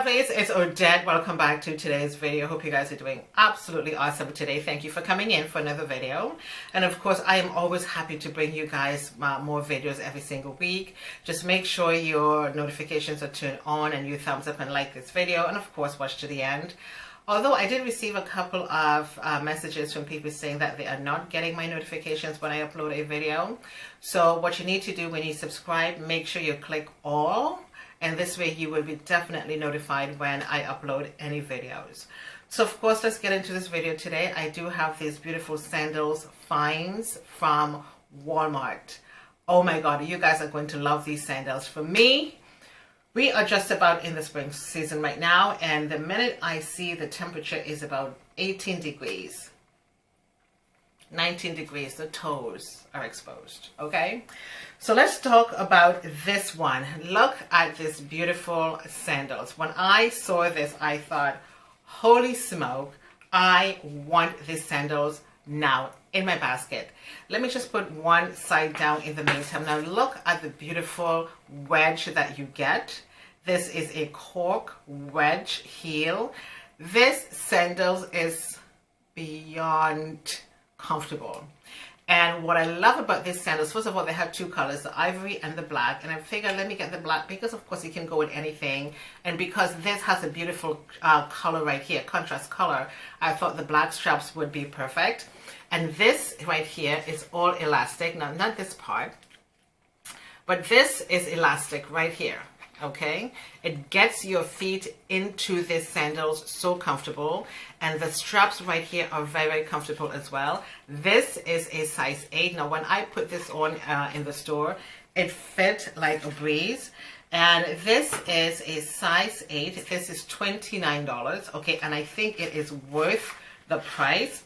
lovelies, it's Odette. Welcome back to today's video. Hope you guys are doing absolutely awesome today. Thank you for coming in for another video. And of course, I am always happy to bring you guys more videos every single week. Just make sure your notifications are turned on and you thumbs up and like this video. And of course, watch to the end. Although I did receive a couple of messages from people saying that they are not getting my notifications when I upload a video. So what you need to do when you subscribe, make sure you click all. And this way you will be definitely notified when I upload any videos. So of course, let's get into this video today. I do have these beautiful sandals finds from Walmart. Oh my God, you guys are going to love these sandals. For me, we are just about in the spring season right now. And the minute I see the temperature is about 18 degrees, 19 degrees, the toes are exposed, okay? So let's talk about this one. Look at this beautiful sandals. When I saw this, I thought, holy smoke, I want these sandals now in my basket. Let me just put one side down in the meantime. Now look at the beautiful wedge that you get. This is a cork wedge heel. This sandals is beyond comfortable. And what I love about these sandals, first of all, they have two colors, the ivory and the black. And I figured, let me get the black because, of course, you can go with anything. And because this has a beautiful color right here, contrast color, I thought the black straps would be perfect. And this right here is all elastic. Now, not this part, but this is elastic right here. Okay, it gets your feet into these sandals so comfortable, and the straps right here are very, very comfortable as well. This is a size 8. Now when I put this on in the store, it fit like a breeze. And this is a size 8. This is $29. Okay, and I think it is worth the price.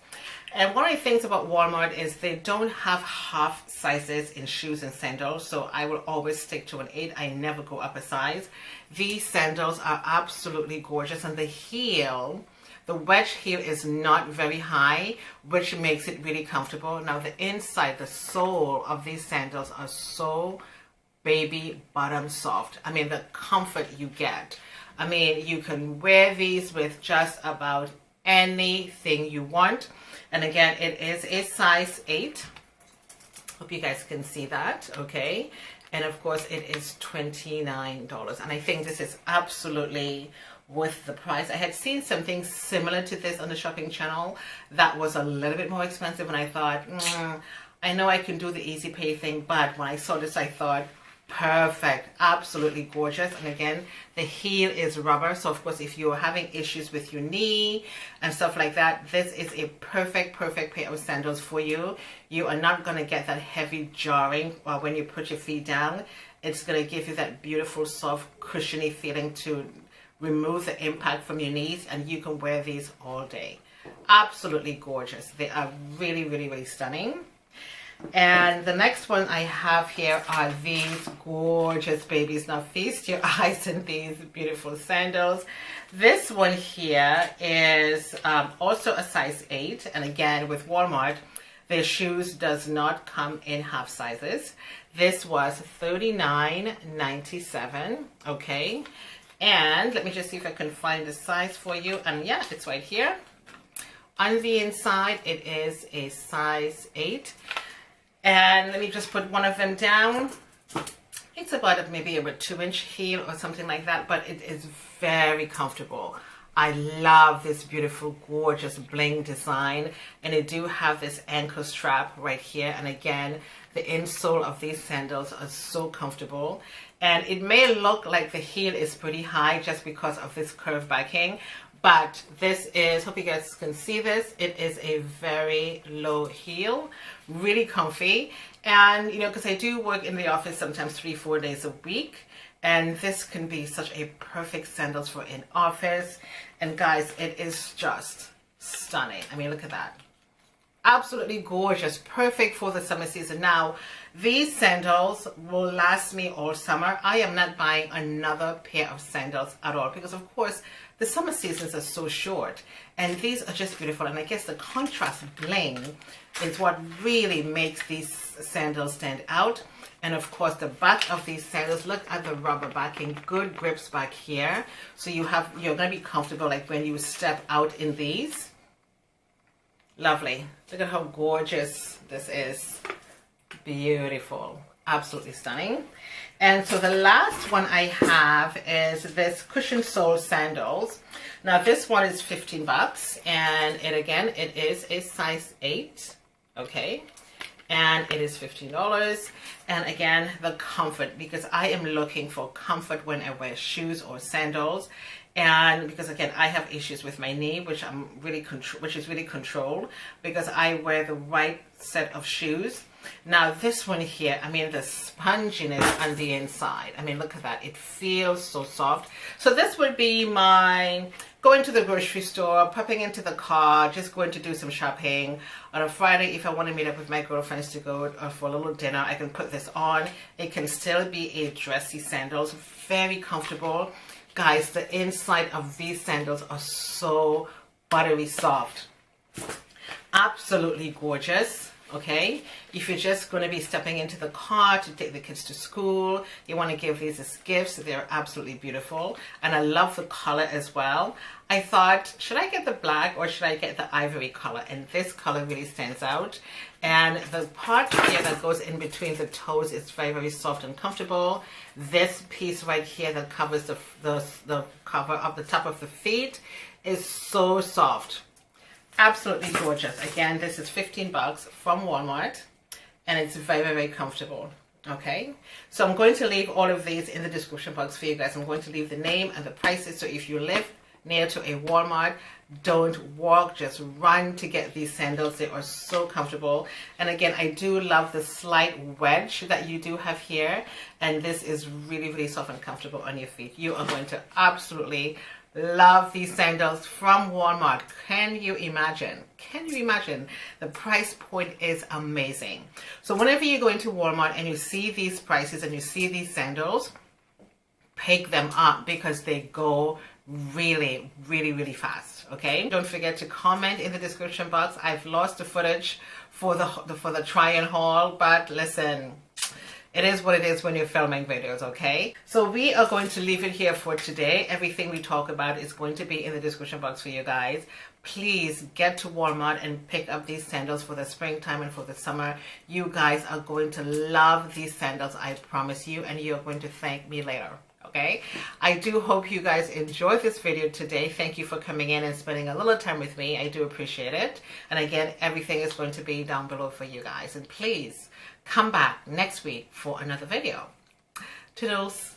And one of the things about Walmart is they don't have half sizes in shoes and sandals, so I will always stick to an 8. I never go up a size. These sandals are absolutely gorgeous, and the heel, the wedge heel is not very high, which makes it really comfortable. Now the inside, the sole of these sandals are so baby bottom soft. I mean, the comfort you get. I mean, you can wear these with just about anything you want. And again, it is a size 8. Hope you guys can see that, okay? And of course, it is $29. And I think this is absolutely worth the price. I had seen something similar to this on the shopping channel that was a little bit more expensive. And I thought, I know I can do the easy pay thing. But when I saw this, I thought, perfect, absolutely gorgeous. And again, the heel is rubber, so of course if you're having issues with your knee and stuff like that, this is a perfect pair of sandals for you. You are not going to get that heavy jarring when you put your feet down. It's going to give you that beautiful soft cushiony feeling to remove the impact from your knees, and you can wear these all day. Absolutely gorgeous. They are really stunning. And the next one I have here are these gorgeous babies. Now feast your eyes on these beautiful sandals. This one here is also a size 8. And again, with Walmart, their shoes does not come in half sizes. This was $39.97. Okay. And let me just see if I can find the size for you. And yeah, it's right here. On the inside, it is a size 8. And let me just put one of them down. It's about maybe a 2-inch heel or something like that, but it is very comfortable. I love this beautiful, gorgeous bling design. And they do have this ankle strap right here. And again, the insole of these sandals are so comfortable. And it may look like the heel is pretty high just because of this curved backing. But this is, hope you guys can see this, it is a very low heel, really comfy. And, you know, because I do work in the office sometimes 3-4 days a week. And this can be such a perfect sandals for in office. And guys, it is just stunning. I mean, look at that. Absolutely gorgeous, perfect for the summer season. Now, these sandals will last me all summer. I am not buying another pair of sandals at all because, of course, the summer seasons are so short, and these are just beautiful. And I guess the contrast bling is what really makes these sandals stand out. And of course, the back of these sandals, look at the rubber backing, good grips back here. So you're going to be comfortable like when you step out in these. Lovely. Look at how gorgeous this is. Beautiful. Absolutely stunning. And so the last one I have is this cushion sole sandals. Now this one is 15 bucks, and it is a size 8. Okay. And it is $15. And again, the comfort, because I am looking for comfort when I wear shoes or sandals. And because again, I have issues with my knee, which is really controlled because I wear the right set of shoes. Now this one here, I mean, the sponginess on the inside, I mean, look at that. It feels so soft. So this would be my going to the grocery store, popping into the car, just going to do some shopping. On a Friday, if I want to meet up with my girlfriends to go for a little dinner, I can put this on. It can still be a dressy sandals, very comfortable. Guys, the inside of these sandals are so buttery soft. Absolutely gorgeous. Okay, if you're just going to be stepping into the car to take the kids to school, you want to give these as gifts, they're absolutely beautiful. And I love the color as well. I thought, should I get the black or should I get the ivory color? And this color really stands out. And the part here that goes in between the toes is very, very soft and comfortable. This piece right here that covers the cover of the top of the feet is so soft. Absolutely gorgeous. Again, this is 15 bucks from Walmart, and it's very, very comfortable. Okay, so I'm going to leave all of these in the description box for you guys. I'm going to leave the name and the prices. So if you live near to a Walmart, don't walk, just run to get these sandals. They are so comfortable. And again, I do love the slight wedge that you do have here, and this is really, really soft and comfortable on your feet. You are going to absolutely love these sandals from Walmart. Can you imagine? Can you imagine? The price point is amazing. So whenever you go into Walmart and you see these prices and you see these sandals, pick them up because they go really, really, really fast. Okay, don't forget to comment in the description box. I've lost the footage for the try and haul, but listen, it is what it is when you're filming videos, okay? So we are going to leave it here for today. Everything we talk about is going to be in the description box for you guys. Please get to Walmart and pick up these sandals for the springtime and for the summer. You guys are going to love these sandals, I promise you, and you're going to thank me later. Okay, I do hope you guys enjoyed this video today. Thank you for coming in and spending a little time with me. I do appreciate it. And again, everything is going to be down below for you guys. And please come back next week for another video. Toodles.